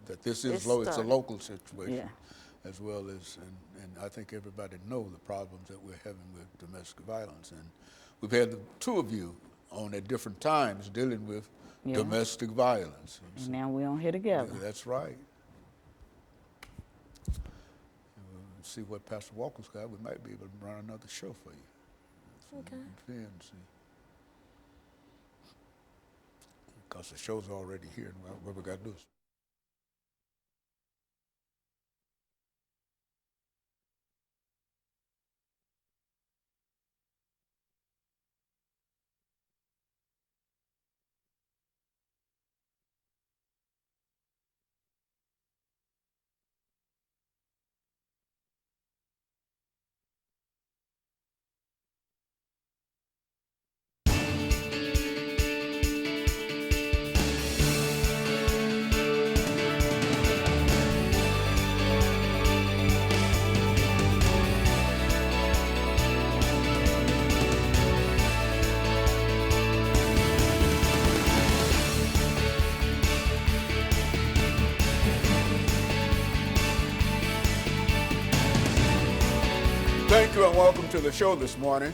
that this is it's a local situation as well as, and I think everybody know the problems that we're having with domestic violence. And we've had the two of you on at different times dealing with domestic violence. And now we're on here together. That's right. See what Pastor Walker's got. We might be able to run another show for you. So okay. Because the show's already here, and what we got to do is. Thank you and welcome to the show this morning.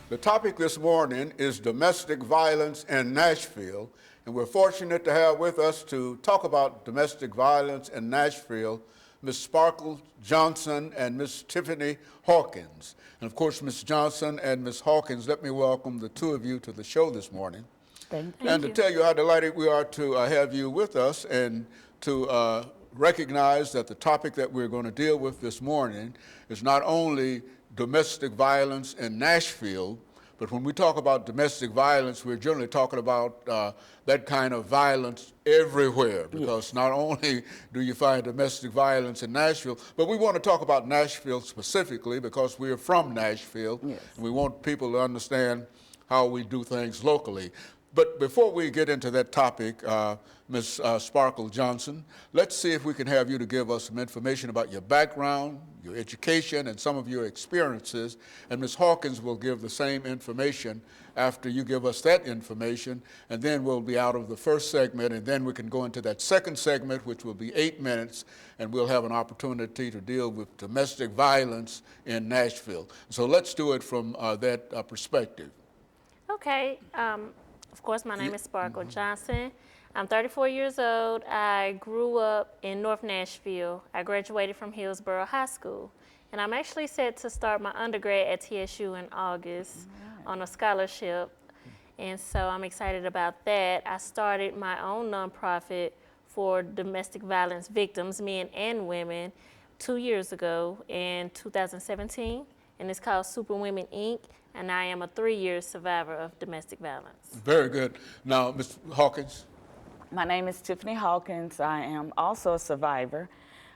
The topic this morning is domestic violence in Nashville, and we're fortunate to have with us to talk about domestic violence in Nashville, Ms. Sparkle Johnson and Ms. Tiffany Hawkins. And of course, Ms. Johnson and Ms. Hawkins, let me welcome the two of you to the show this morning. Thank you. And to tell you how delighted we are to have you with us and to recognize that the topic that we're going to deal with this morning is not only domestic violence in Nashville, but when we talk about domestic violence, we're generally talking about that kind of violence everywhere, because not only do you find domestic violence in Nashville, but we want to talk about Nashville specifically because we're from Nashville, and we want people to understand how we do things locally. But before we get into that topic, Ms. Sparkle Johnson, let's see if we can have you to give us some information about your background, your education, and some of your experiences. And Ms. Hawkins will give the same information after you give us that information. And then we'll be out of the first segment, and then we can go into that second segment, which will be 8 minutes, and we'll have an opportunity to deal with domestic violence in Nashville. So let's do it from that perspective. Okay. Of course, my name is Sparkle Johnson. I'm 34 years old. I grew up in North Nashville. I graduated from Hillsborough High School. And I'm actually set to start my undergrad at TSU in August on a scholarship. And so I'm excited about that. I started my own nonprofit for domestic violence victims, men and women, 2 years ago in 2017. And it's called Super Women, Inc., and I am a 3-year survivor of domestic violence. Very good. Now, Ms. Hawkins. My name is Tiffany Hawkins. I am also a survivor.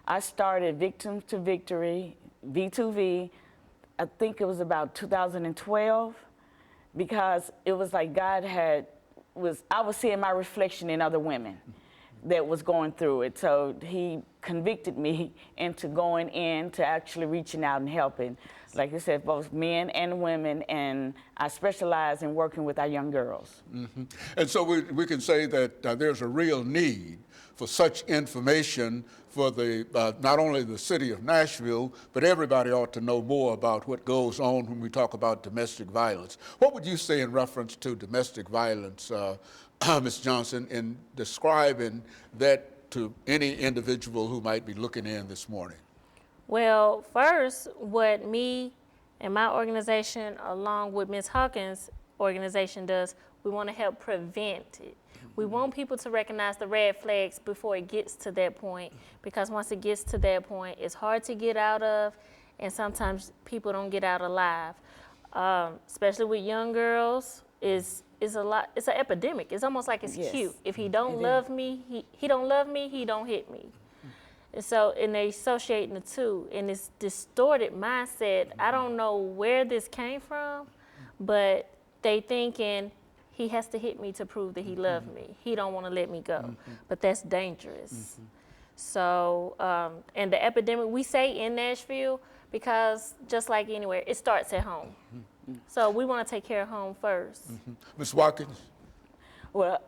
I started Victims to Victory, V2V, I think it was about 2012, because it was like I was seeing my reflection in other women that was going through it. So he convicted me into going in to actually reaching out and helping. Like you said, both men and women, and I specialize in working with our young girls. Mm-hmm. And so we can say that there's a real need for such information for the not only the city of Nashville, but everybody ought to know more about what goes on when we talk about domestic violence. What would you say in reference to domestic violence, Ms. Johnson, in describing that to any individual who might be looking in this morning? Well, first, what me and my organization, along with Ms. Hawkins' organization does, we want to help prevent it. We want people to recognize the red flags before it gets to that point, because once it gets to that point, it's hard to get out of, and sometimes people don't get out alive. Especially with young girls, it's an epidemic. It's almost like it's cute. If he don't love me, he don't love me, he don't hit me. And they associating the two, and it's distorted mindset. I don't know where this came from, but they thinking he has to hit me to prove that he loved me. He don't want to let me go, but that's dangerous. So, and the epidemic, we say in Nashville, because just like anywhere, it starts at home. So we want to take care of home first. Ms. Watkins? Well,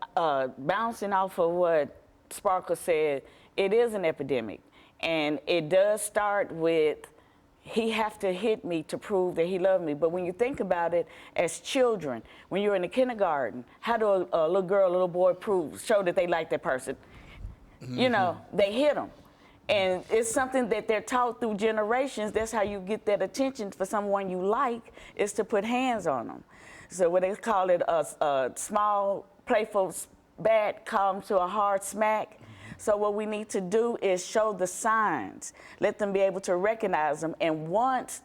bouncing off of what Sparkle said, it is an epidemic. And it does start with, he have to hit me to prove that he loved me. But when you think about it, as children, when you're in the kindergarten, how do a little girl, a little boy show that they like that person? You know, they hit them. And it's something that they're taught through generations. That's how you get that attention for someone you like, is to put hands on them. So what they call it, a small, playful bat comes to a hard smack. So what we need to do is show the signs, let them be able to recognize them. And once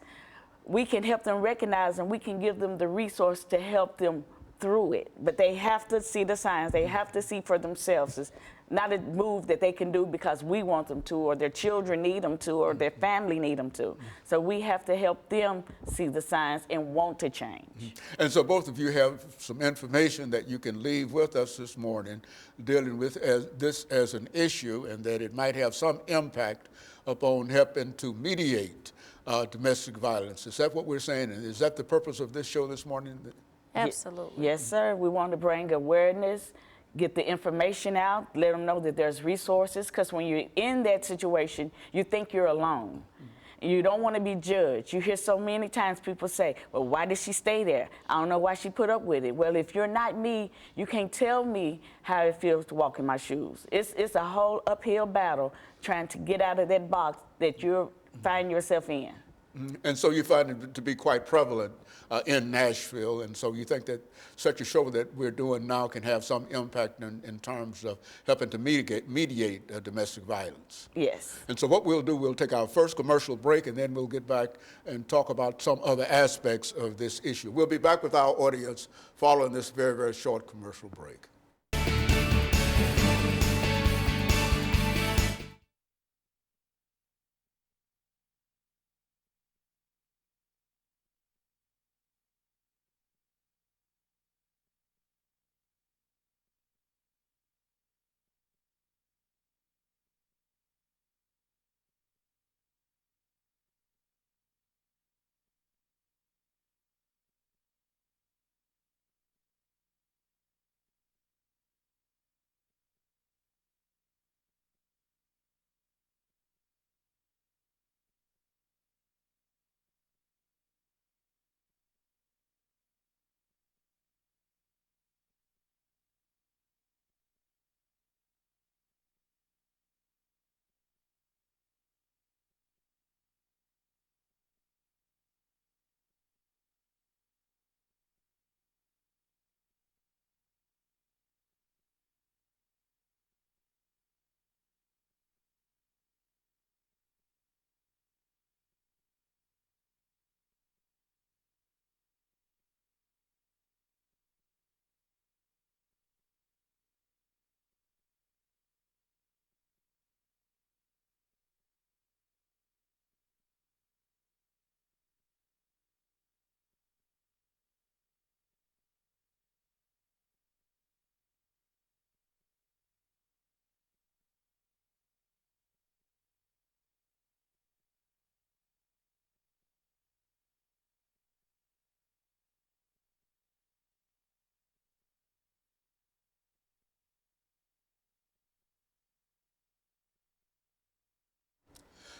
we can help them recognize them, we can give them the resource to help them through it. But they have to see the signs. They have to see for themselves. It's not a move that they can do because we want them to, or their children need them to, or their family need them to. So we have to help them see the signs and want to change. And so both of you have some information that you can leave with us this morning dealing with this as an issue, and that it might have some impact upon helping to mediate domestic violence. Is that what we're saying? And is that the purpose of this show this morning? Absolutely. Yes, sir. We want to bring awareness, get the information out, let them know that there's resources, because when you're in that situation, you think you're alone. You don't want to be judged. You hear so many times people say, well, why did she stay there? I don't know why she put up with it. Well, if you're not me, you can't tell me how it feels to walk in my shoes. It's a whole uphill battle trying to get out of that box that you find yourself in. And so you find it to be quite prevalent in Nashville, and so you think that such a show that we're doing now can have some impact in terms of helping to mediate domestic violence. Yes. And so what we'll do, we'll take our first commercial break, and then we'll get back and talk about some other aspects of this issue. We'll be back with our audience following this very, very short commercial break.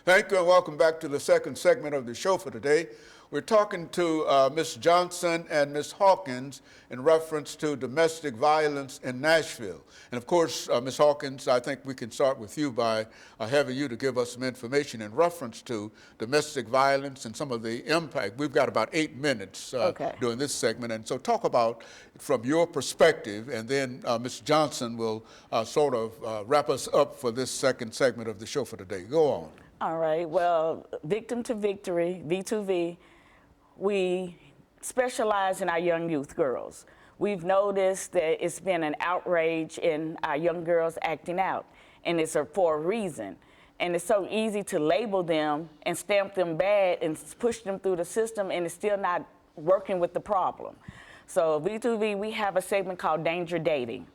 Thank you, and welcome back to the second segment of the show for today. We're talking to Ms. Johnson and Ms. Hawkins in reference to domestic violence in Nashville. And of course, Ms. Hawkins, I think we can start with you by having you to give us some information in reference to domestic violence and some of the impact. We've got about 8 minutes during this segment, and so talk about from your perspective, and then Ms. Johnson will sort of wrap us up for this second segment of the show for today. Go on. All right, well, Victim to Victory, V2V, we specialize in our young youth girls. We've noticed that it's been an outrage in our young girls acting out, and it's for a reason. And it's so easy to label them and stamp them bad and push them through the system, and it's still not working with the problem. So V2V, we have a segment called Danger Dating,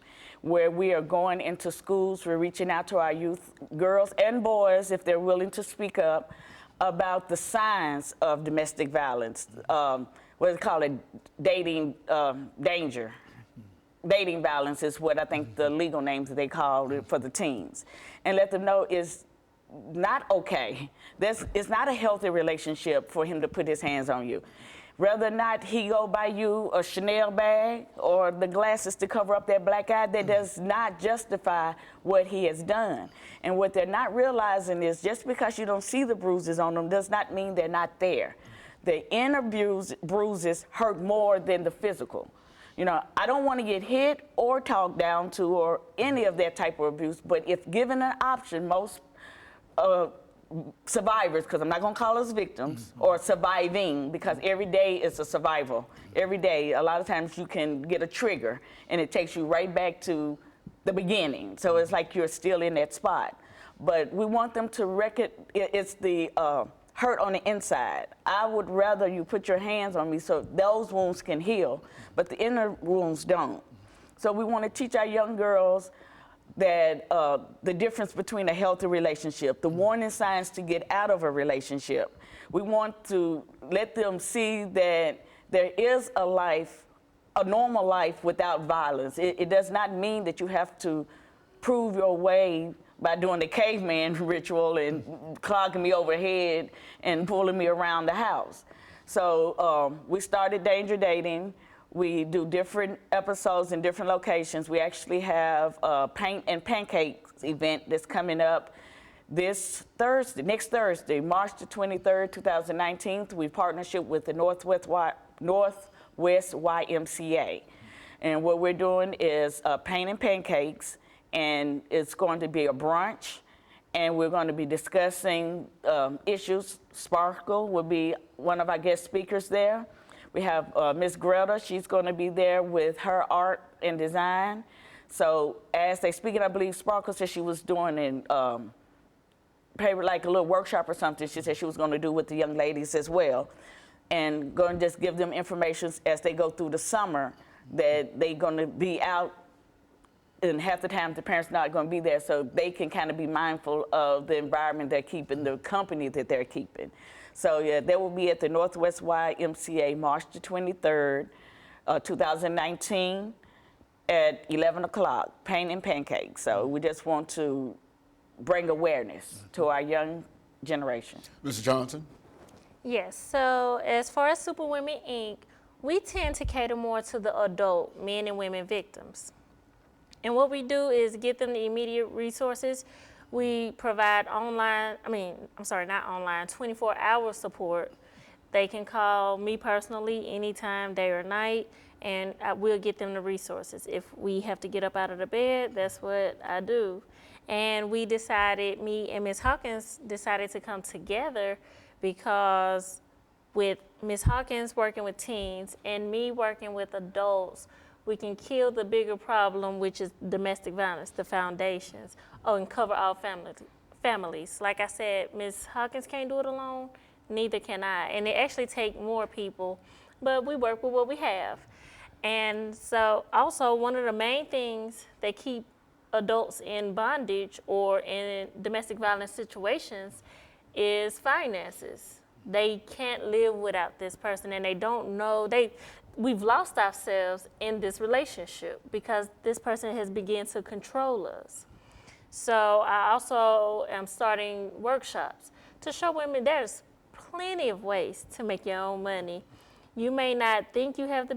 where we are going into schools, we're reaching out to our youth girls and boys, if they're willing to speak up, about the signs of domestic violence, what is called dating danger. dating violence is what I think the legal names that they call it for the teens, and let them know is not okay. It's not a healthy relationship for him to put his hands on you. Whether or not he go buy you a Chanel bag or the glasses to cover up that black eye, that does not justify what he has done. And what they're not realizing is just because you don't see the bruises on them does not mean they're not there. The inner bruises hurt more than the physical. You know, I don't want to get hit or talked down to or any of that type of abuse, but if given an option, most survivors, because I'm not going to call us victims, or surviving, because every day is a survival. Every day, a lot of times you can get a trigger, and it takes you right back to the beginning. So it's like you're still in that spot. But we want them to it's the hurt on the inside. I would rather you put your hands on me so those wounds can heal, but the inner wounds don't. So we want to teach our young girls that the difference between a healthy relationship, the warning signs to get out of a relationship. We want to let them see that there is a life, a normal life without violence. It does not mean that you have to prove your way by doing the caveman ritual and clogging me overhead and pulling me around the house. So we started Danger Dating. We do different episodes in different locations. We actually have a Paint and Pancakes event that's coming up next Thursday, March the 23rd, 2019. We partnership with the Northwest YMCA. And what we're doing is Paint and Pancakes, and it's going to be a brunch, and we're going to be discussing issues. Sparkle will be one of our guest speakers there. We have Miss Greta. She's going to be there with her art and design. So as they speak, and I believe Sparkle said she was doing like a little workshop or something. She said she was going to do with the young ladies as well, and going to just give them information as they go through the summer that they're going to be out, and half the time the parents not going to be there, so they can kind of be mindful of the environment they're keeping, the company that they're keeping. So yeah, they will be at the Northwest YMCA March the 23rd, 2019 at 11 o'clock, Paint and Pancakes. So we just want to bring awareness to our young generation. Mr. Johnson? Yes, so as far as Superwomen Inc., we tend to cater more to the adult men and women victims. And what we do is get them the immediate resources. We provide 24-hour support. They can call me personally anytime, day or night, and we'll get them the resources. If we have to get up out of the bed, that's what I do. And me and Ms. Hawkins decided to come together because with Ms. Hawkins working with teens and me working with adults, we can kill the bigger problem, which is domestic violence, the foundations, and cover all families. Like I said, Ms. Hawkins can't do it alone, neither can I. And it actually takes more people, but we work with what we have. And so also one of the main things that keep adults in bondage or in domestic violence situations is finances. They can't live without this person, and they don't know, we've lost ourselves in this relationship because this person has begun to control us. So I also am starting workshops to show women there's plenty of ways to make your own money. You may not think you have the